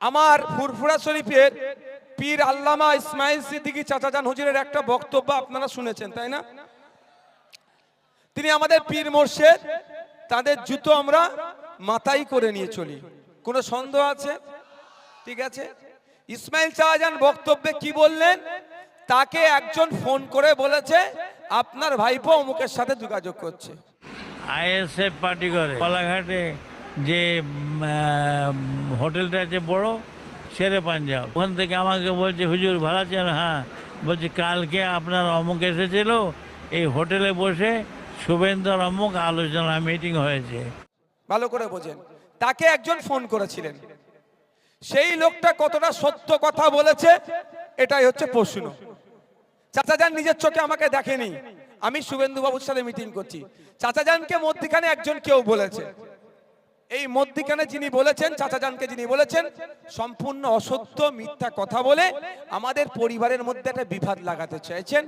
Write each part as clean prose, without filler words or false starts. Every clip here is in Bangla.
আমার ফুরফুরা শরীফের পীর আল্লামা ইসমাইল সিদ্দিকী চাচাজান হুজুরের একটা বক্তব্য আপনারা শুনেছেন, তাই না? তিনি আমাদের পীর মোর্শেদ, তাদের জুতো আমরা মাথায় করে নিয়ে চলি। কোনো সন্দেহ আছে? ঠিক আছে, ইসমাইল চাচাজান বক্তব্যে কি বললেন? তাকে একজন ফোন করে বলেছে আপনার ভাইপো অমুকের সাথে যোগাযোগ করছে। আইএসএফ পার্টি করে কোলাঘাটে যে হোটেলটা আছে বড় শেরে পাঞ্জাব, ওখান থেকে আমাকে বলছে হুজুর ভালো আছেন? হ্যাঁ। বলছে কালকে আপনার অমুক এসেছিল, এই হোটেলে বসে শুভেন্দু অমুক আলোচনা মিটিং হয়েছে। ভালো করে বোঝেন, তাকে একজন ফোন করেছিলেন, সেই লোকটা কতটা সত্য কথা বলেছে এটাই হচ্ছে প্রশ্ন। চাচাজান নিজের চোখে আমাকে দেখেনি, আমি শুভেন্দু বাবুর সাথে মিটিং করছি। চাচাজানকে মধ্যখানে একজন কেউ বলেছে, এই মধ্যখানে যিনি বলেছেন, চাচাজানকে যিনি বলেছেন, সম্পূর্ণ অসত্য মিথ্যা কথা বলে আমাদের পরিবারের মধ্যে একটা বিভাদ লাগাতে চাইছেন।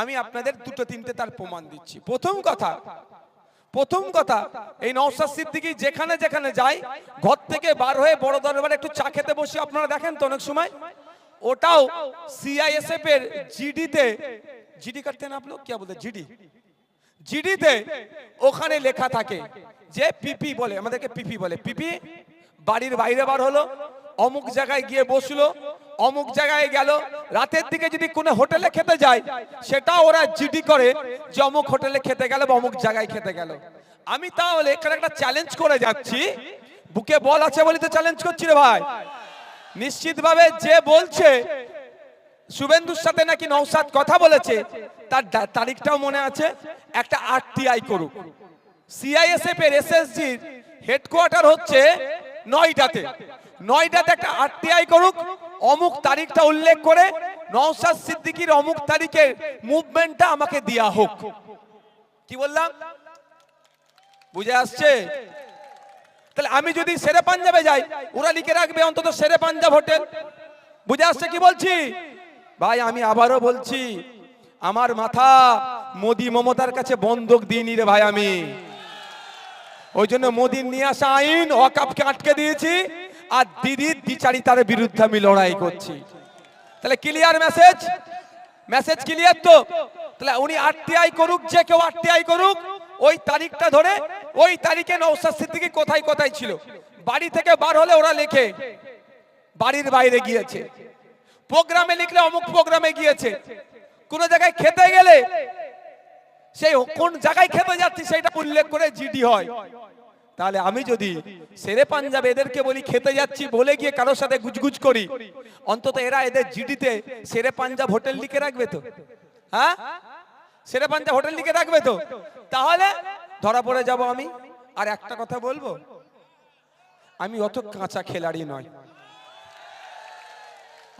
আমি আপনাদের দুটো তিনটে তার প্রমাণ দিচ্ছি। প্রথম কথা, এই নওশাদ সিদ্দিকী যেখানে যেখানে যায়, ঘর থেকে বার হয়ে বড় দরবারে একটু চা খেতে বসে আপনারা দেখেন তো অনেক সময়, ওটাও সিআইএসএফ এর জিডিতে, জিডি করতে না আপনি কি বলতে, জিডিতে ওখানে লেখা থাকে যে পিপি বলে, আমাদেরকে পিপি বলে, পিপি বাড়ির বাইরে বার হলো, অমুক জায়গায় গিয়ে বসলো, অমুক জায়গায় গেল, রাতের দিকে যদি কোনো হোটেলে খেতে যায় সেটা ওরা জিডি করে যে অমুক হোটেলে খেতে গেল বা অমুক জায়গায় খেতে গেল। আমি তাহলে এখানে একটা চ্যালেঞ্জ করে যাচ্ছি, বুকে বল আছে বলি তো চ্যালেঞ্জ করছি রে ভাই। নিশ্চিতভাবে যে বলছে শুভেন্দুর সাথে নাকি নওশাদ কথা বলেছে, তার তারিখটাও মনে আছে। একটা আরটিআই করুক, সিআইএসএফ এর এসএসজির হেডকোয়ার্টার হচ্ছে নয়ডাতে একটা আরটিআই করুক, অমুক তারিখটা উল্লেখ করে নওশাদ সিদ্দিকীর অমুক তারিখের মুভমেন্টটা আমাকে দেয়া হোক। কি বললাম? বুঝে আসছে? তাহলে আমি যদি শেরে পাঞ্জাবে যাই, ওরা লিখে রাখবে অন্তত শেরে পাঞ্জাব হোটেল। বুঝে আসছে কি বলছি ভাই? আমি আবারও বলছি, আমার মাথা মোদি মমতার কাছে বন্ধক দিইনি রে ভাই। আমি ওই জন্য মোদির নিয়ে আসা আইন ওয়াকফকে আটকে দিয়েছি, আর দিদির দ্বিচারিতার বিরুদ্ধে আমি লড়াই করছি। তাহলে ক্লিয়ার মেসেজ ক্লিয়ার তো? তাহলে উনি আরটিআই করুক, যে কেউ আরটিআই করুক, ওই তারিখটা ধরে, ওই তারিখে নওশাদ সিদ্দিকী কোথায় কোথায় ছিল। বাড়ি থেকে বার হলে ওরা লেখে বাড়ির বাইরে গিয়েছে, প্রোগ্রামে লিখলে অমুক প্রোগ্রামে গিয়েছে, কোন জায়গায় খেতে গেলে সেই কোন জায়গায় খেতে যাচ্ছি সেটা উল্লেখ করে জিডি হয়। তাহলে আমি যদি শেরে পাঞ্জাব এদেরকে বলি খেতে যাচ্ছি বলে গিয়ে কারোর সাথে গুজগুজ করি, অন্তত এরা এদের জিডিতে শেরে পাঞ্জাব হোটেল লিখে রাখবে তো? হ্যাঁ, শেরে পাঞ্জাব হোটেল লিখে রাখবে তো? তাহলে ধরা পড়ে যাব আমি। আর একটা কথা বলবো, আমি অত কাঁচা খেলাড়ি নয়,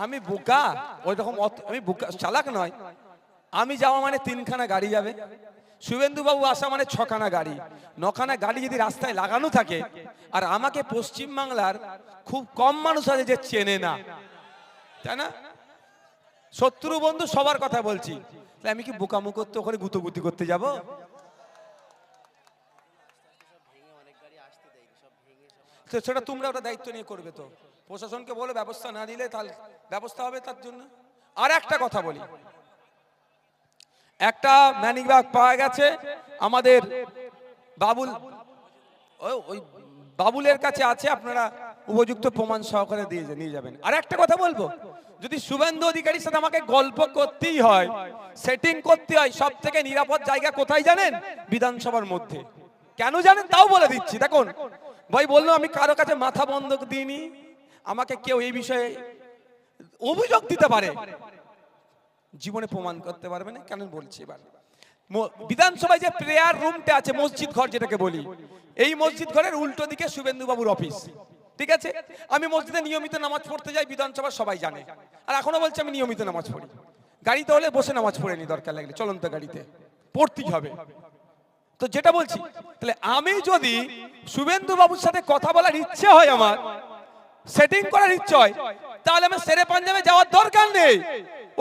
আমি বোকা, ওই রকম আমি বোকা চালাক নয়। আমি যাওয়া মানে 3খানা গাড়ি যাবে, শুভেন্দু বাবু আসা মানে 6খানা গাড়ি, 9খানা গাড়ি যদি রাস্তায় লাগানো থাকে, আর আমাকে পশ্চিম বাংলার খুব কম মানুষ আছে যে চেনে না, তাই না? শত্রু বন্ধু সবার কথা বলছি, আমি কি বোকামু করতে ওখানে গুতোগুতি করতে যাব? সেটা তোমরা ওটা দায়িত্ব নিয়ে করবে তো, প্রশাসনকে বলে ব্যবস্থা না দিলে তাহলে ব্যবস্থা হবে তার জন্য। আর একটা কথা বলি, একটা ম্যানিং ব্যাগ পাওয়া গেছে আমাদের বাবুল, ওই বাবুলের কাছে আছে, আপনারা উপযুক্ত প্রমাণ সহকারে দিয়ে নিয়ে যাবেন। আর একটা কথা বলবো, যদি শুভেন্দু অধিকারীর সাথে আমাকে গল্প করতেই হয়, সেটিং করতে হয়, সব থেকে নিরাপদ জায়গা কোথায় জানেন? বিধানসভার মধ্যে। কেন জানেন? তাও বলে দিচ্ছি। দেখুন ভাই, বললো আমি কারো কাছে মাথা বন্ধক দিইনি, আমাকে কেউ এই বিষয়ে অভিযোগ দিতে পারে, জীবনে প্রমাণ করতে পারবে না। কেন বলছি? এবার বিধানসভায় যে প্রেয়ার রুমটা আছে, মসজিদ ঘর যেটাকে বলি, এই মসজিদ ঘরের উল্টো দিকে শুভেন্দু বাবুর অফিস। ঠিক আছে, আমি মসজিদে নিয়মিত নামাজ পড়তে যাই, বিধানসভা সবাই জানে, আর এখনো বলছি আমি নিয়মিত নামাজ পড়ি। গাড়িতে হলে বসে নামাজ পড়ে নি, দরকার লাগলে চলন্ত গাড়িতে পড়তেই হবে। তো যেটা বলছি, তাহলে আমি যদি শুভেন্দু বাবুর সাথে কথা বলার ইচ্ছে হয়, আমার সেটিং করার ইচ্ছে হয়, তাহলে আমার শেরে পাঞ্জাবে যাওয়ার দরকার নেই।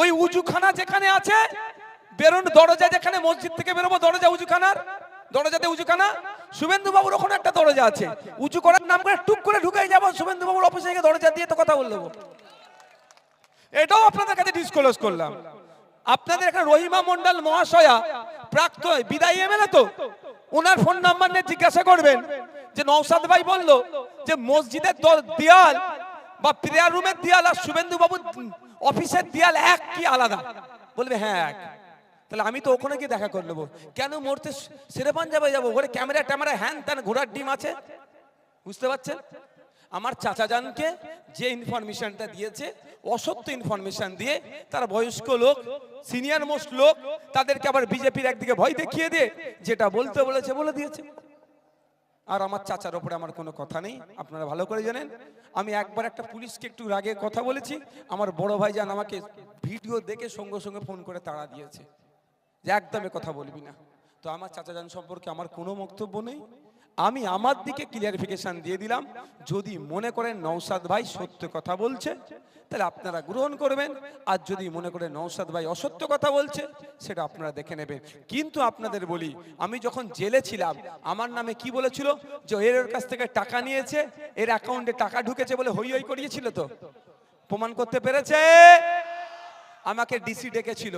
ওই উজুখানা যেখানে আছে, বেরোন দরজা যেখানে মসজিদ থেকে বেরোবো, দরজা উজুখানার, দরজাতে উজুখানা, শুভেন্দু বাবুর ওখানে একটা দরজা আছে, উঁচু করার নাম করে টুক করে ঢুকে যাব শুভেন্দু বাবুর অফিসে গিয়ে দরজা দিয়ে তো কথা বলবো। এটাও আপনাদের কাছে ডিসক্লোজ করলাম। আপনাদের এখানে রহিমা মন্ডল মহাশয়া প্রাক্তন বিদায়ী এমএলএ তো, ওনার ফোন নাম্বার নিয়ে জিজ্ঞাসা করবেন যে নওশাদ ভাই বললো যে মসজিদের দেয়াল বা প্রেয়ার রুমের দেয়াল আর শুভেন্দু বাবুর অফিসের দেয়াল এক কি আলাদা? বলবে হ্যাঁ এক। তাহলে আমি তো ওখানে গিয়ে দেখা করে নেবো, কেন মরতে শেরে পাঞ্জাবে যাবো? ওখানে ক্যামেরা ট্যামেরা হ্যান ত্যান ঘোড়ার ডিম আছে, বুঝতে পারছেন? আমার চাচা জানকে যে ইনফরমেশনটা দিয়েছে অসত্য ইনফরমেশন দিয়ে, তারা বয়স্ক লোক, সিনিয়র মোস্ট লোক, তাদেরকে আবার বিজেপির একদিকে ভয় দেখিয়ে দিয়ে যেটা বলতে বলেছে বলে দিয়েছে। আর আমার চাচার ওপরে আমার কোনো কথা নেই, আপনারা ভালো করে জানেন। আমি একবার একটা পুলিশকে একটু রাগে কথা বলেছি, আমার বড় ভাইজান আমাকে ভিডিও দেখে সঙ্গে সঙ্গে ফোন করে তাড়া দিয়েছে যে একদমই কথা বলবি না। তো আমার চাচা জান সম্পর্কে আমার কোনো বক্তব্য নেই, আমি আমার দিকে ক্লিয়ারিফিকেশন দিয়ে দিলাম। যদি মনে করেন নওশাদ ভাই সত্য কথা বলছে তাহলে আপনারা গ্রহণ করবেন, আর যদি মনে করেন নওশাদ ভাই অসত্য কথা বলছে সেটা আপনারা দেখে নেবেন। কিন্তু আপনাদের বলি, আমি যখন জেলে ছিলাম আমার নামে কি বলেছিল যে এর কাছ থেকে টাকা নিয়েছে, এর অ্যাকাউন্টে টাকা ঢুকেছে বলে হই হই করিয়েছিল, তো প্রমাণ করতে পেরেছে। আমাকে ডিসি ডেকেছিল,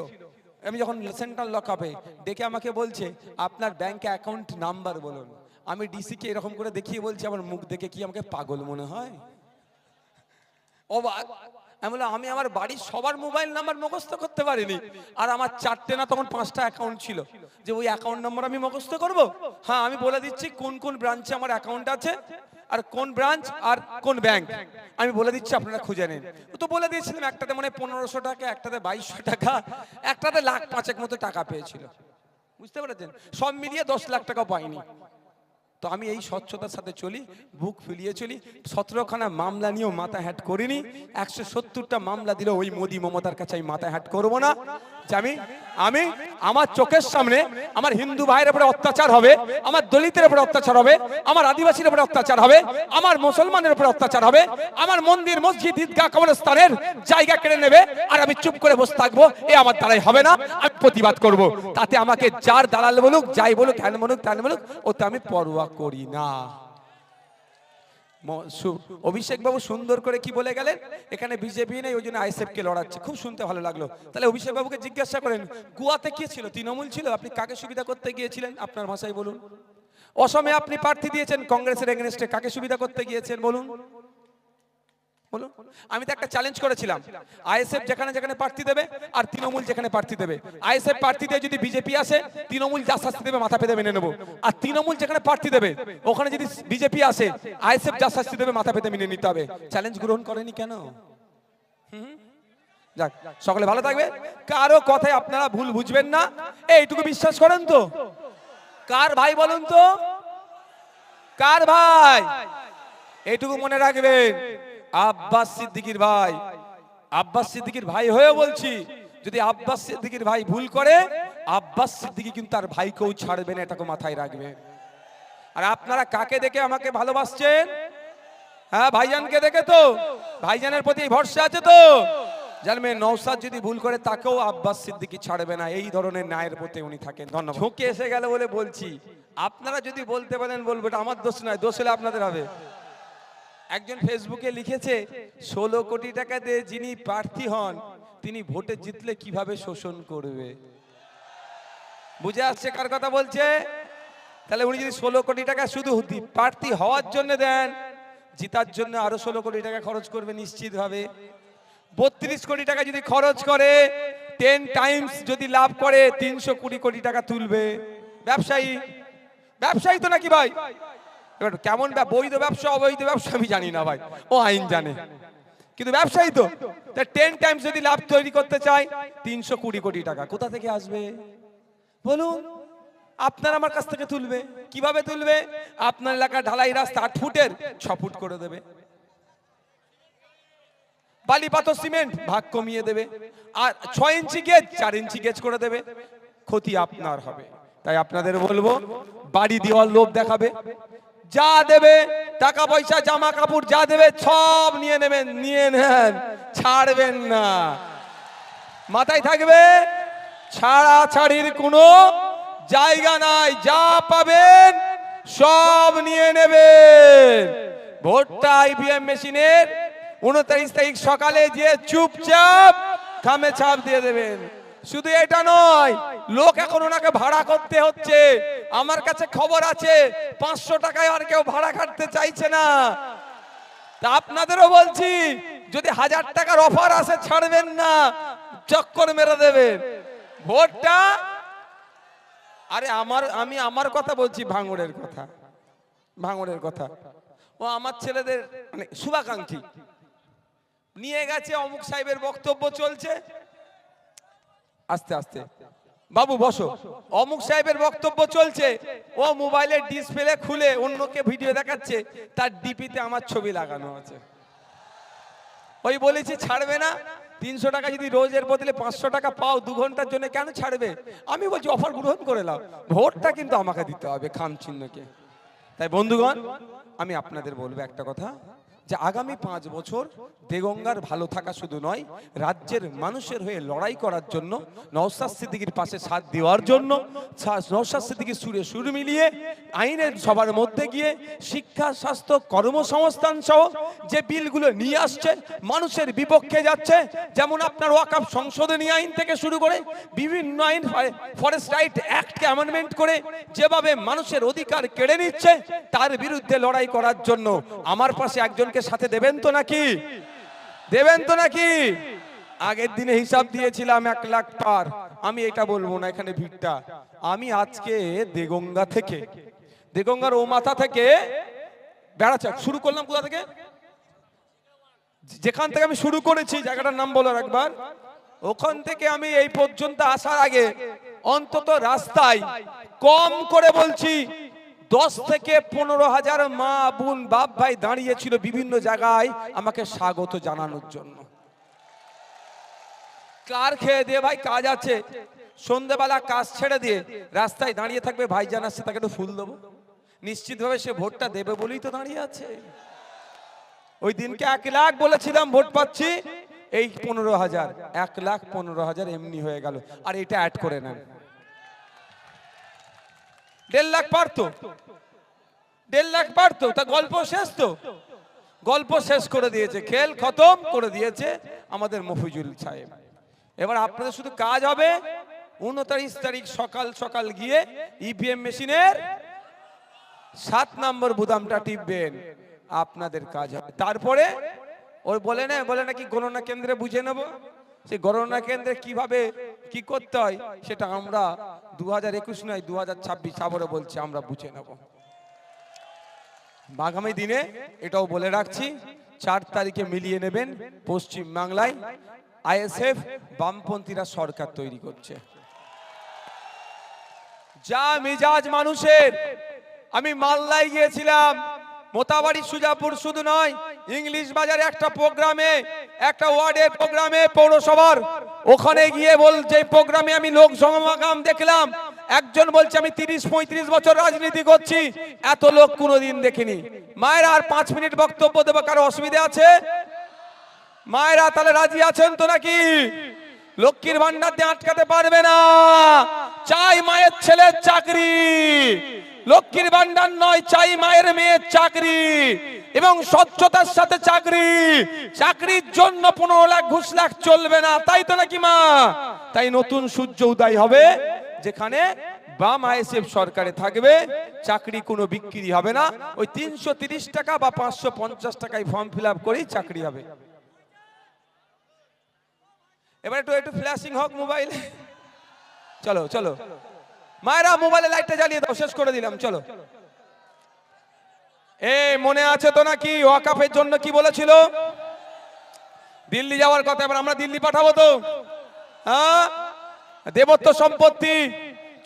আমি যখন সেন্ট্রাল লকআপে ডেকে আমাকে বলছে আপনার ব্যাংকে অ্যাকাউন্ট নাম্বার বলুন। আমি ডিসিকে এরকম করে দেখিয়ে বলছি, আমার মুখ দেখে কি আমাকে পাগল মনে হয়? অবাক। আমি আমার বাড়ির সবার মোবাইল নাম্বার মুখস্থ করতে পারিনি, আর আমার 4টে না তখন 5টা অ্যাকাউন্ট ছিল, যে ওই অ্যাকাউন্ট নাম্বার আমি মুখস্থ করব? হ্যাঁ, আমি বলে দিচ্ছি কোন কোন ব্রাঞ্চে আমার অ্যাকাউন্ট আছে আর কোন ব্রাঞ্চ আর কোন ব্যাংক আমি বলে দিচ্ছি, আপনারা খুঁজে নিন। তো বলে দিয়েছিলাম, একটাতে মানে 1500 টাকা, একটাতে 2200 টাকা, একটাতে 1,05,000 মতো টাকা পেয়েছিল, বুঝতে পেরেছেন? সব মিলিয়ে 10 লাখ টাকা পাইনি। তো আমি এই স্বচ্ছতার সাথে চলি, বুক ফুলিয়ে চলি। 17খানা মামলা নিয়েও মাথা হ্যাট করিনি, 170টা মামলা দিল ওই মোদি মমতার কাছে আমি মাথা হ্যাট করবো না। যে আমি আমার চোখের সামনে আমার হিন্দু ভাইয়ের উপরে অত্যাচার হবে, আমার দলিতের উপরে অত্যাচার হবে, আমার আদিবাসীর উপরে অত্যাচার হবে, আমার মুসলমানের উপরে অত্যাচার হবে, আমার মন্দির মসজিদ ঈদগাহ কবরস্থানের জায়গা কেড়ে নেবে, আর আমি চুপ করে বসে থাকবো, এ আমার দ্বারাই হবে না। আমি প্রতিবাদ করব, তাতে আমাকে যার দালাল বলুক, যাই বলুক, হ্যান বলুক, ত্যান বলুক, ওতে আমি পরোয়া করি না। অভিষেক বাবু সুন্দর করে কি বলে গেলেন, এখানে বিজেপি নেই, ওই জন্য আইএসএফ কে লড়াচ্ছে, খুব শুনতে ভালো লাগলো। তাহলে অভিষেক বাবুকে জিজ্ঞাসা করেন, গোয়াতে কি ছিল? তৃণমূল ছিল, আপনি কাকে সুবিধা করতে গিয়েছিলেন? আপনার ভাষায় বলুন। অসমে আপনি প্রার্থী দিয়েছেন কংগ্রেসের এগেনস্টে, কাকে সুবিধা করতে গিয়েছেন বলুন? বলুন। আমি তো একটা চ্যালেঞ্জ করেছিলাম, আইএসএফ যেখানে যেখানে প্রার্থী দেবে আর তৃণমূল যেখানে প্রার্থী দেবে, আইএসএফ প্রার্থী দিয়ে যদি বিজেপি আসে, তৃণমূল যা শাস্তি দেবে মাথা পেতে মেনে নেবো। আর তৃণমূল যেখানে প্রার্থী দেবে ওখানে যদি বিজেপি আসে, আইএসএফ যা শাস্তি দেবে মাথা পেতে মেনে নিতে হবে। চ্যালেঞ্জ গ্রহণ করেনি কেন? যাক, সকলে ভালো থাকবে। কারো কথায় আপনারা ভুল বুঝবেন না, এইটুকু বিশ্বাস করেন তো? কার ভাই বলুন তো? কার ভাই? এইটুকু মনে রাখবেন, আব্বাস সিদ্দিকীর ভাই। আব্বাস সিদ্দিকীর ভাই হয়েও বলছি, যদি আব্বাস সিদ্দিকীর ভাই ভুল করে, আব্বাস সিদ্দিকী কিন্তু তার ভাইকেও ছাড়বে না, এটাকে মাথায় রাখবে। আর আপনারা কাকে দেখে আমাকে ভালোবাসছেন? হ্যাঁ, ভাইজানকে দেখে তো? ভাইজানের প্রতি ভরসা আছে তো? জানবেন নওশাদ যদি ভুল করে তাকেও আব্বাস সিদ্দিকী ছাড়বে না, এই ধরনের ন্যায়ের প্রতি উনি থাকেন। ধন্যবাদ। ঝুঁকে এসে গেল বলে বলছি, আপনারা যদি বলতে পারেন বলবো, এটা আমার দোষ নয়, দোষ হলে আপনাদের হবে। একজন ফেসবুকে লিখেছে, 16 কোটি টাকা দিয়ে যিনি প্রার্থী হন তিনি ভোটে জিতলে কিভাবে শোষণ করবে। বুঝে আসছে কার কথা বলছে? তাহলে উনি যদি 16 কোটি টাকা শুধু প্রার্থী হওয়ার জন্য দেন, জিতার জন্য আরো 16 কোটি টাকা খরচ করবে নিশ্চিত ভাবে। 32 কোটি টাকা যদি খরচ করে, 10 টাইমস যদি লাভ করে, 320 কোটি টাকা তুলবে। ব্যবসায়ী, ব্যবসায়ী তো নাকি ভাই? এবার কেমন বৈধ ব্যবসা অবৈধ ব্যবসা আমি জানি না ভাই, ও আইন জানে, কিন্তু ব্যবসায়ী তো। 10 টাইমস যদি লাভ তৈরি করতে চায়, 320 কোটি টাকা কোথা থেকে আসবে বলুন? আপনার আমার কাছ থেকে তুলবে। কিভাবে তুলবে? আপনার এলাকার ঢালাই রাস্তা 8 ফুটের 6 ফুট করে দেবে, বালি পাথর সিমেন্ট ভাগ কমিয়ে দেবে, আর 6 ইঞ্চি গেজ 4 ইঞ্চি গেজ করে দেবে। ক্ষতি আপনার হবে। তাই আপনাদের বলবো, বাড়ি দেওয়ার লোভ দেখাবে, যা দেবে টাকা পয়সা জামা কাপড় যা দেবে সব নিয়ে নেবেন, নিয়ে নেন, ছাড়বেন না। মাথায় থাকবে, ছাড়াছাড়ির কোনো জায়গা নাই। যা পাবেন সব নিয়ে নেবেন। ভোটটা ইভিএম মেশিনের 29 তারিখ সকালে যে চুপচাপ থামে ছাপ দিয়ে দেবেন। শুধু এটা নয়, লোক এখন ওনাকে ভাড়া করতে হচ্ছে। আমার কাছে খবর আছে 500 টাকায় আর কেউ ভাড়া কাটতে চাইছে না। তা আপনাদেরও বলছি, যদি 1000 টাকার অফার আসে ছাড়বেন না, চক্কর মেরে দেবেন। ভোটটা আরে আমি আমার কথা বলছি, ভাঙড়ের কথা, ভাঙড়ের কথা। ও আমার ছেলেদের মানে শুভাকাঙ্ক্ষী নিয়ে গেছে, অমুক সাহেবের বক্তব্য চলছে, আস্তে আস্তে বাবু বসো, অমুক সাহেবের বক্তব্য চলছে, ও মোবাইলের ডিসপ্লে খুলে অন্যকে ভিডিও দেখাচ্ছে, তার ডিপিতে আমার ছবি লাগানো আছে। ওই বলেছি ছাড়বে না। 300 টাকা যদি রোজের বদলে 500 টাকা পাও 2 ঘন্টার জন্য, কেন ছাড়বে? আমি বলছি অফার গ্রহণ করে নাও, ভোটটা কিন্তু আমাকে দিতে হবে খাম চিহ্নকে। তাই বন্ধুগণ, আমি আপনাদের বলবো একটা কথা, যে আগামী 5 বছর দেগঙ্গার ভালো থাকা শুধু নয়, রাজ্যের মানুষের হয়ে লড়াই করার জন্য, নওশাদ সিদ্দিকীর পাশে সাথ দেওয়ার জন্য, নওশাদ সিদ্দিকীর সুরে সুর মিলিয়ে আইনের সবার মধ্যে গিয়ে শিক্ষা, স্বাস্থ্য, কর্মসংস্থান সহ যে বিলগুলো নিয়ে আসছে মানুষের বিপক্ষে যাচ্ছে, যেমন আপনার ওয়াকফ সংশোধনী আইন থেকে শুরু করে বিভিন্ন আইন, ফরেস্ট রাইট অ্যাক্টকে অ্যামেন্ডমেন্ট করে যেভাবে মানুষের অধিকার কেড়ে নিচ্ছে, তার বিরুদ্ধে লড়াই করার জন্য আমার পাশে একজনকে সাথে দেবেন তো নাকি? দেবেন তো নাকি? আগের দিনে হিসাব দিয়েছিলাম 1 লাখ পার। আমি এটা বলবো না, এখানে ভিড়টা। আমি আজকে দেগঙ্গা থেকে, দেগঙ্গার ও মাথা থেকে বেড়াচ্ছি, শুরু করলাম কোথা থেকে? যেখান থেকে আমি শুরু করেছি, জায়গাটার নাম বলার একবার, ওখান থেকে আমি এই পর্যন্ত আসার আগে অন্তত রাস্তায় কম করে বলছি 10 থেকে 15,000 মা বোন বাপ ভাই দাঁড়িয়েছিল বিভিন্ন জায়গায় আমাকে স্বাগত জানানোর জন্য। কার খেয়ে দিয়ে ভাই কাজ আছে, সন্ধ্যেবেলা কাজ ছেড়ে দিয়ে রাস্তায় দাঁড়িয়ে থাকবে, ভাইজান আসছে তাকে একটু ফুল দেবো, নিশ্চিতভাবে সে ভোটটা দেবে বলেই তো দাঁড়িয়ে আছে। ওই দিনকে 1 লাখ বলেছিলাম ভোট পাচ্ছি, এই 15,000, 1,15,000 এমনি হয়ে গেল। আর এটা অ্যাড করে নেন, 1.5 লাখ পারতো, 1.5 লাখ পারতো। তা গল্প শেষ তো? গল্প শেষ করে দিয়েছে, খেল খতম করে দিয়েছে আমাদের মফিজুল সাহেব। এবার আপনাদের শুধু কাজ হবে 29 তারিখ সকাল সকাল গিয়ে ইভিএম মেশিনের 7 নম্বর বোতামটা টিপবেন, আপনাদের কাজ হবে। তারপরে ওই বলে নাকি গণনা কেন্দ্রে বুঝে নেব, সেই গণনা কেন্দ্রে কিভাবে কি করতে হয় সেটা আমরা 2021 নয় 2026 আবারও বলছি, আমরা বুঝে নেব। আগামী দিনে এটাও বলে রাখছি, 4 তারিখে মিলিয়ে নেবেন, পশ্চিম বাংলায় আইএসএফ বামপন্থীরা সরকার তৈরি করছে। যা মিজাজ মানুষের, আমি মালদায় গিয়েছিলাম, মোতাবাড়ি সুজাপুর শুধু নয়, ইংলিশ বাজারে একটা প্রোগ্রামে, একটা ওয়ার্ডের প্রোগ্রামে পৌরসভার, ওখানে গিয়ে যে প্রোগ্রামে আমি লোক সমাগম দেখলাম, একজন বলছে আমি 30-35 বছর রাজনীতি করছি, এত লোক কোনোদিন দেখিনি। মায়েরা আর 5 মিনিট বক্তব্য দেবো, কারো অসুবিধা আছে? মায়েরা তাহলে রাজি আছেন তো নাকি? লক্ষ্মীর ভান্ডার দিয়ে আটকাতে পারবে না, চাই মায়ের ছেলের চাকরি, লক্ষ্মীর ভান্ডার নয়, চাই মায়ের মেয়ের চাকরি এবং স্বচ্ছতার সাথে চাকরি। চাকরির জন্য 15 লাখ ঘুষ লাখ চলবে না, তাই তো নাকি মা? তাই নতুন সূর্য উদয় হবে, যেখানে বাম আইএসএফ সরকারে থাকবে, চাকরি কোনো বিক্রি হবে না, ওই 330 টাকা বা 550 টাকায় ফর্ম ফিল আপ করেই চাকরি হবে। এবার একটু ফ্ল্যাশিং হোক মোবাইলে, চলো চলো মায়েরা মোবাইলে লাইটটা জ্বালিয়ে দাও, শেষ করে দিলাম, চলো। মনে আছে তো নাকি ওয়াকফের জন্য কি বলেছিল? দিল্লি যাওয়ার কথা, এবার আমরা দিল্লি পাঠাবো তো? হ্যাঁ, দেবত্ব সম্পত্তি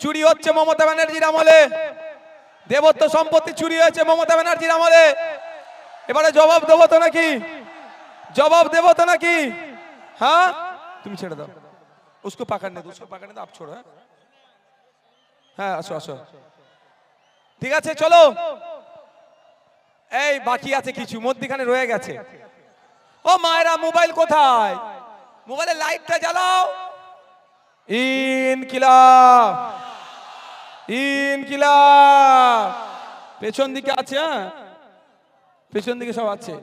চুরি হচ্ছে মমতা ব্যানার্জির আমলে, দেবত্ব সম্পত্তি চুরি হয়েছে মমতা ব্যানার্জির আমলে। এবারে জবাব দেবো তো নাকি? জবাব দেবো তো নাকি? হ্যাঁ, তুমি ছেড়ে দাও, उसको पकड़ने दो, आप छोड़ो। হ্যাঁ, আসো আসো, ঠিক আছে চলো। এই বাকি আছে কিছু, মধ্যখানে রয়ে গেছে। ও মায়েরা, মোবাইল কোথায়? মোবাইলের লাইটটা জ্বালাও। ইনকিলাব, ইনকিলাব, পেছন দিকে আছে, হ্যাঁ পেছন দিকে সব আছে।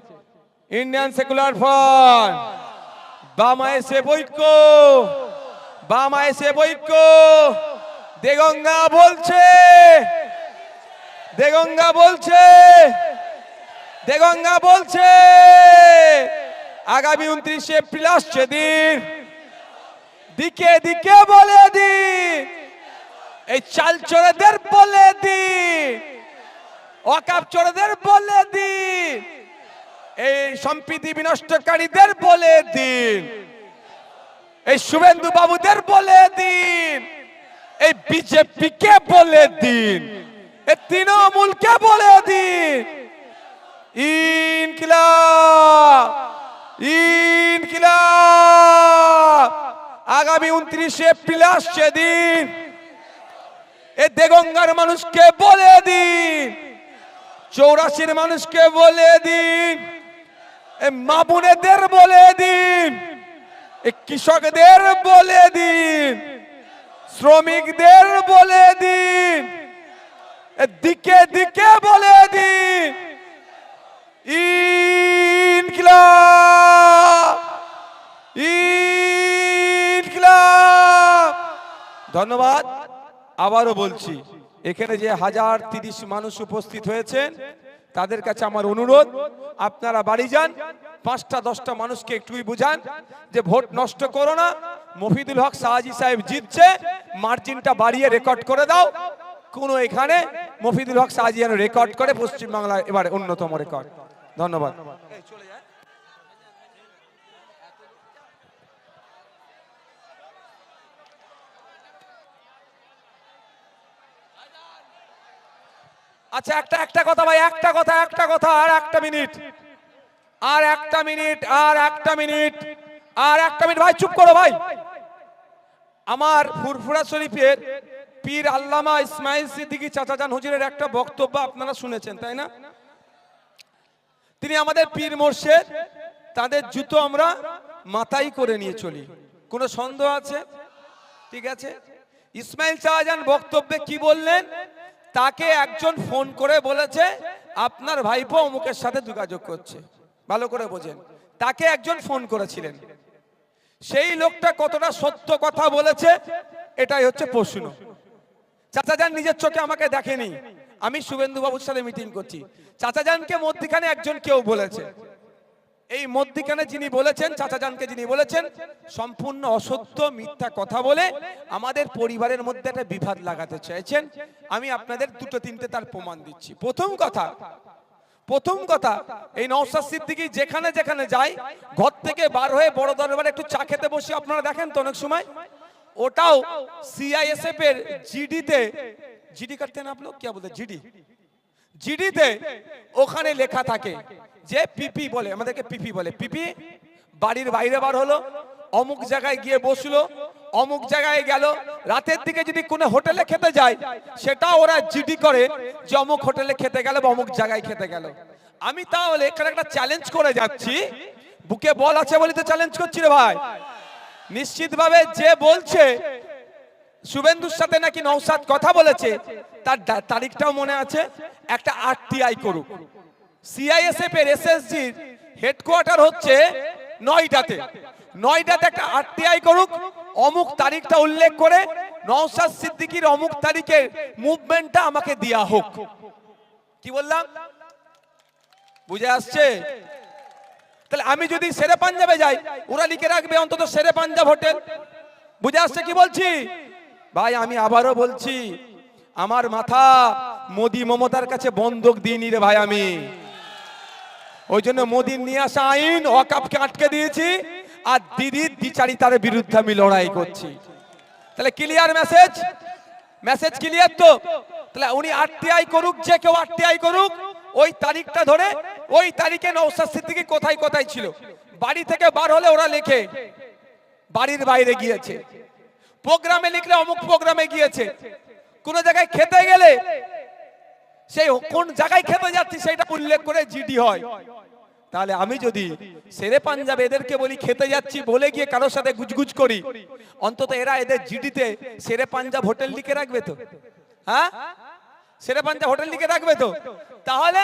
ইন্ডিয়ান সেকুলার ফ্রন্ট, বামা এসে ঐক্য, বামা এসে ঐক্য। দেগঙ্গা বলছে, দেগঙ্গা বলছে, দেগঙ্গা বলছে আগামী 29 এপ্রিল আসছে দিন, দিকে দিকে বলে দিন, এই চাল চোরেদের বলে দিন, ওয়াকাফ চোরেদের বলে দিন, এই সম্প্রীতি বিনষ্টকারীদের বলে দিন, এই শুভেন্দু বাবুদের বলে দিন, এই বিজেপি কে বলে দিন, এই তৃণমূলকে বলে দিন, ইনকিলাব, ইনকিলাব। আগামী 29 এপ্রিল আসছে দিন, এই দেগঙ্গার মানুষকে বলে দিন, 84 মানুষকে বলে দিন, এই মা বোনেদের বলে দিন, এই কৃষকদের বলে দিন, শ্রমিকদের বলে দিন, দিকে দিকে বলে দিন, ইনকিলাব, ইনকিলাব। ধন্যবাদ। আবারও বলছি, এখানে যে 1030 মানুষ উপস্থিত হয়েছেন তাদের কাছে আমার অনুরোধ, আপনারা বাড়ি যান, 5টা 10টা মানুষকে একটুই বুঝান যে ভোট নষ্ট করো না, মফিদুল হক সাহাজি সাহেব জিতছে, মার্জিনটা বাড়িয়ে রেকর্ড করে দাও। কোন এখানে মফিদুল হক সাহাজি যেন রেকর্ড করে, পশ্চিমবাংলায় এবার অন্যতম রেকর্ড। ধন্যবাদ। আচ্ছা একটা কথা ভাই, একটা কথা আর একটা মিনিট, আর একটা মিনিট, আর একটা মিনিট, আর একটা মিনিট ভাই, চুপ করো ভাই। আমার ফুরফুরা শরীফের পীর আল্লামা ইসমাইল সিদ্দিকী চাচাজান হুজুরের একটা বক্তব্য আপনারা শুনেছেন, তাই না? তিনি আমাদের পীর মোর্শেদ, তাদের জুতো আমরা মাথায় করে নিয়ে চলি, কোনো সন্দেহ আছে? ঠিক আছে। ইসমাইল চাচাজান বক্তব্যে কি বললেন? তাকে একজন ফোন করে বলেছে আপনার ভাইপো অমুকের সাথে যোগাযোগ করছে, ভালো করে বোঝেন, তাকে একজন ফোন করেছিলেন। সেই লোকটা কতটা সত্য কথা বলেছে এটাই হচ্ছে প্রশ্ন। চাচাজান নিজের চোখে আমাকে দেখেনি, আমি শুভেন্দু বাবুর সাথে মিটিং করছি, চাচাজানকে মধ্যখানে একজন কেউ বলেছে, এই মধ্যখানে যিনি বলেছেন, চাচাজানকে যিনি বলেছেন, সম্পূর্ণ অসত্য মিথ্যা কথা বলে আমাদের পরিবারের মধ্যে একটা বিভাদ লাগাতে চাইছেন। আমি আপনাদের দুটো তিনটে তার প্রমাণ দিচ্ছি। প্রথম কথা, এই নওশাদ সিদ্দিকী যেখানে যেখানে যায়, ঘর থেকে বার হয়ে বড় দরবারে একটু চা খেতে বসে আপনারা দেখেন তো অনেক সময়, ওটাও সিআইএসএফ এর জিডিতে, জিডি করতে না আপলোক কি বলতে, জিডিতে ওখানে লেখা থাকে যে পিপি বলে, আমাদেরকে পিপি বলে, পিপি বাড়ির বাইরে বার হলো, অমুক জায়গায় গিয়ে বসলো, অমুক জায়গায় গেল, রাতের দিকে যদি কোনো হোটেলে খেতে যায় সেটা ওরা জিডি করে যে অমুক হোটেলে খেতে গেল বা অমুক জায়গায় খেতে গেল। আমি তাহলে এখানে একটা চ্যালেঞ্জ করে যাচ্ছি, বুকে বল আছে বলে তো চ্যালেঞ্জ করছি রে ভাই। নিশ্চিতভাবে যে বলছে শুভেন্দুর সাথে নাকি নওশাদ কথা বলেছে, তার তারিখটাও মনে আছে, একটা আরটিআই করুক। সিআইএসএফ এর এসএসজির হেডকোয়ার্টার হচ্ছে নয়ডাতে একটা আরটিআই করুক, অমুক তারিখটা উল্লেখ করে নওশাদ সিদ্দিকীর অমুক তারিখের মুভমেন্টটা আমাকে দেয়া হোক। কি বললাম, বুঝে আসছে? তাহলে আমি যদি শেরে পাঞ্জাবে যাই, ওরা লিখে রাখবে অন্তত শেরে পাঞ্জাব হোটেল। বুঝে আসছে কি বলছি ভাই? আমি আবারও বলছি, আমার মাথা মোদি মমতার কাছে বন্ধক দিইনি রে ভাই। আমি ওই জন্য মোদির নিয়ে আসা আইন ওয়াকফকে আটকে দিয়েছি, আর দিদির দ্বিচারিতার বিরুদ্ধে আমি লড়াই করছি। তাহলে ক্লিয়ার মেসেজ ক্লিয়ার তো? তাহলে উনি আরটিআই করুক, যে কেউ আরটিআই করুক, ওই তারিখটা ধরে, ওই তারিখে নওশাদ সিদ্দিকী কোথায় কোথায় ছিল। বাড়ি থেকে বার হলে ওরা লেখে বাড়ির বাইরে গিয়েছে, প্রোগ্রামে লিখলে অমুক প্রোগ্রামে গিয়েছে, কোন জায়গায় খেতে গেলে সেই কোন জায়গায় খেতে যাচ্ছি সেটা উল্লেখ করে জিডি হয়। তাহলে আমি যদি শেরে পাঞ্জাবে এদেরকে বলি খেতে যাচ্ছি বলে গিয়ে কারোর সাথে গুজগুজ করি, অন্তত এরা এদের জিডিতে শেরে পাঞ্জাব হোটেল লিখে রাখবে তো? হ্যাঁ, শেরে পাঞ্জাব হোটেল লিখে রাখবে তো, তাহলে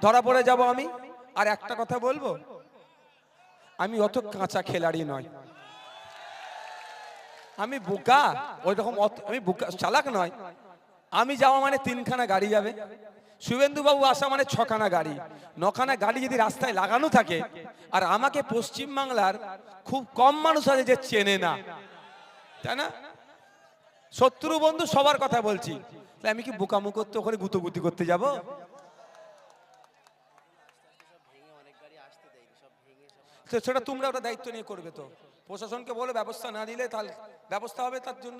ধরা পড়ে যাব আমি। আর একটা কথা বলবো, আমি অত কাঁচা খেলাড়ি নয়, আমি বোকা ওই রকম, আমি বোকা চালাক নয়। আমি যাওয়া মানে 3খানা গাড়ি যাবে, শুভেন্দু বাবু আসা মানে 6খানা গাড়ি, 9খানা গাড়ি যদি রাস্তায় লাগানো থাকে, আর আমাকে পশ্চিম বাংলার খুব কম মানুষ আছে যে চেনে না, তাই না? শত্রু বন্ধু সবার কথা বলছি, আমি কি বোকামু করতে ওখানে গুতোগুতি করতে যাব? সেটা তোমরা ওটা দায়িত্ব নিয়ে করবে তো, প্রশাসনকে বলে ব্যবস্থা না দিলে তাহলে ব্যবস্থা হবে তার জন্য।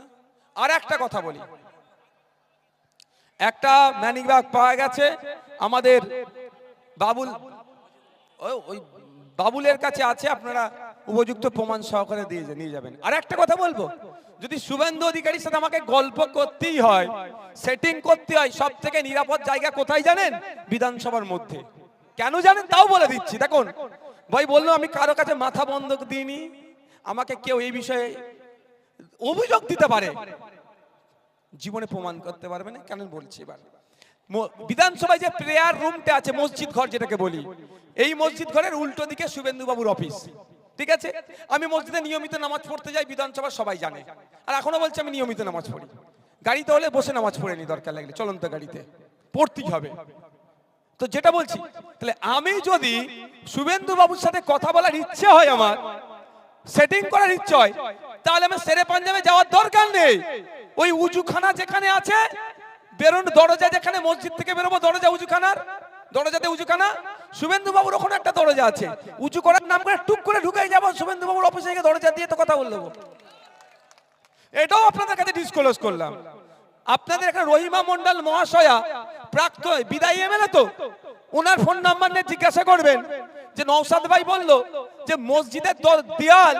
আর একটা কথা বলি, একটা ম্যানিক ব্যাগ পাওয়া গেছে আমাদের বাবুল, ওই বাবুলের কাছে আছে, আপনারা উপযুক্ত প্রমাণ সহকারে দিয়ে নিয়ে যাবেন। আর একটা কথা বলবো, যদি শুভেন্দু অধিকারীর সাথে আমাকে গল্প করতেই হয়, সেটিং করতে হয়, সব থেকে নিরাপদ জায়গা কোথায় জানেন? বিধানসভার মধ্যে। কেন জানেন? তাও বলে দিচ্ছি। দেখুন ভাই, বললো আমি কারো কাছে মাথা বন্ধক দিইনি, আমাকে কেউ এই বিষয়ে অভিযোগ দিতে পারে, জীবনে প্রমাণ করতে পারবে না। কেন বলছি? এবার বিধানসভায় যে প্রেয়ার রুমটা আছে, মসজিদ ঘর যেটাকে বলি, এই মসজিদ ঘরের উল্টো দিকে শুভেন্দু বাবুর অফিস, ঠিক আছে? আমি মসজিদে নিয়মিত নামাজ পড়তে যাই, বিধানসভা সবাই জানে, আর এখনো বলছি আমি নিয়মিত নামাজ পড়ি। গাড়িতে হলে বসে নামাজ পড়ে নি, দরকার লাগলে চলন্ত গাড়িতে পড়তেই হবে। তো যেটা বলছি, তাহলে আমি যদি শুভেন্দু বাবুর সাথে কথা বলার ইচ্ছে হয়, আমার সেটিং করার ইচ্ছে হয়, তাহলে আমি শেরে পাঞ্জাবে যাওয়ার দরকার নেই। ওই উজুখানা যেখানে আছে, বেরোন দরজা, যেখানে মসজিদ থেকে বেরোবো দরজা, উজুখানার দরজাতে উজুখানা, শুভেন্দু বাবুর ওখানে একটা দরজা আছে, উঁচু করার নাম করে টুক করে ঢুকে যাবো শুভেন্দু বাবুর অফিসে গিয়ে দরজা দিয়ে তো কথা বলবো। এটাও আপনাদের কাছে ডিসক্লোজ করলাম। আপনাদের এখানে রহিমা মন্ডল মহাশয়া প্রাক্তন বিদায়ী এমএলএ, তো ওনার ফোন নাম্বার নিয়ে জিজ্ঞাসা করবেন যে নওশাদ ভাই বললো যে মসজিদের দেয়াল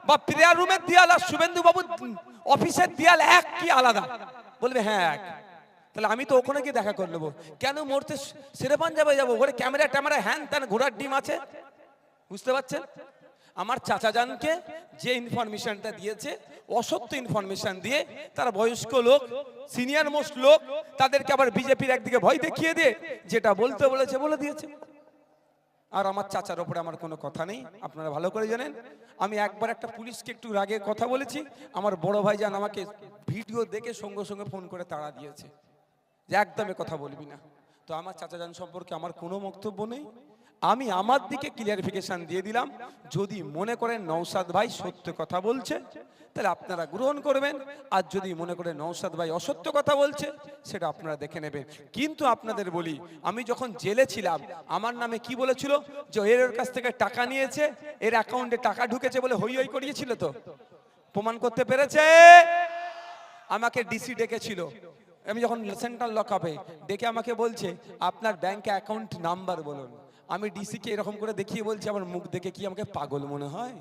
বা প্রেয়ার রুমের দেয়াল আর শুভেন্দু বাবুর অফিসের দেয়াল এক কি আলাদা? বলবে হ্যাঁ এক। তাহলে আমি তো ওখানে গিয়ে দেখা করে নেবো, কেন মরতে শেরে পাঞ্জাবে যাবো? ওখানে ক্যামেরা ট্যামেরা হ্যান ত্যান ঘোড়ার ডিম আছে, বুঝতে পারছেন? আমার চাচা জানকে যে ইনফরমেশনটা দিয়েছে, অসত্য ইনফরমেশন দিয়ে, তারা বয়স্ক লোক, সিনিয়র মোস্ট লোক, তাদেরকে আবার বিজেপির একদিকে ভয় দেখিয়ে দিয়ে যেটা বলতে বলেছে বলে দিয়েছে। আর আমার চাচার ওপরে আমার কোনো কথা নেই, আপনারা ভালো করে জানেন। আমি একবার একটা পুলিশকে একটু রাগে কথা বলেছি, আমার বড় ভাইজান আমাকে ভিডিও দেখে সঙ্গে সঙ্গে ফোন করে তাড়া দিয়েছে যে একদমই কথা বলবি না। তো আমার চাচাজান সম্পর্কে আমার কোনো বক্তব্য নেই, আমি আমার দিকে ক্লিয়ারিফিকেশন দিয়ে দিলাম। যদি মনে করেন নওশাদ ভাই সত্য কথা বলছে, তাহলে আপনারা গ্রহণ করবেন, আর যদি মনে করেন নওশাদ ভাই অসত্য কথা বলছে, সেটা আপনারা দেখে নেবেন। কিন্তু আপনাদের বলি, আমি যখন জেলে ছিলাম, আমার নামে কি বলেছিল যে এর কাছ থেকে টাকা নিয়েছে, এর অ্যাকাউন্টে টাকা ঢুকেছে বলে হই হই করিয়েছিল, তো প্রমাণ করতে পেরেছে। আমাকে ডিসি ডেকেছিল, আমি যখন সেন্ট্রাল লকআপে, ডেকে আমাকে বলছে আপনার ব্যাংক অ্যাকাউন্ট নাম্বার বলুন। আমি ডিসি কে এরকম করে দেখিয়ে বলছি, আমার মুখ দেখে কি আমাকে পাগল মনে হয়?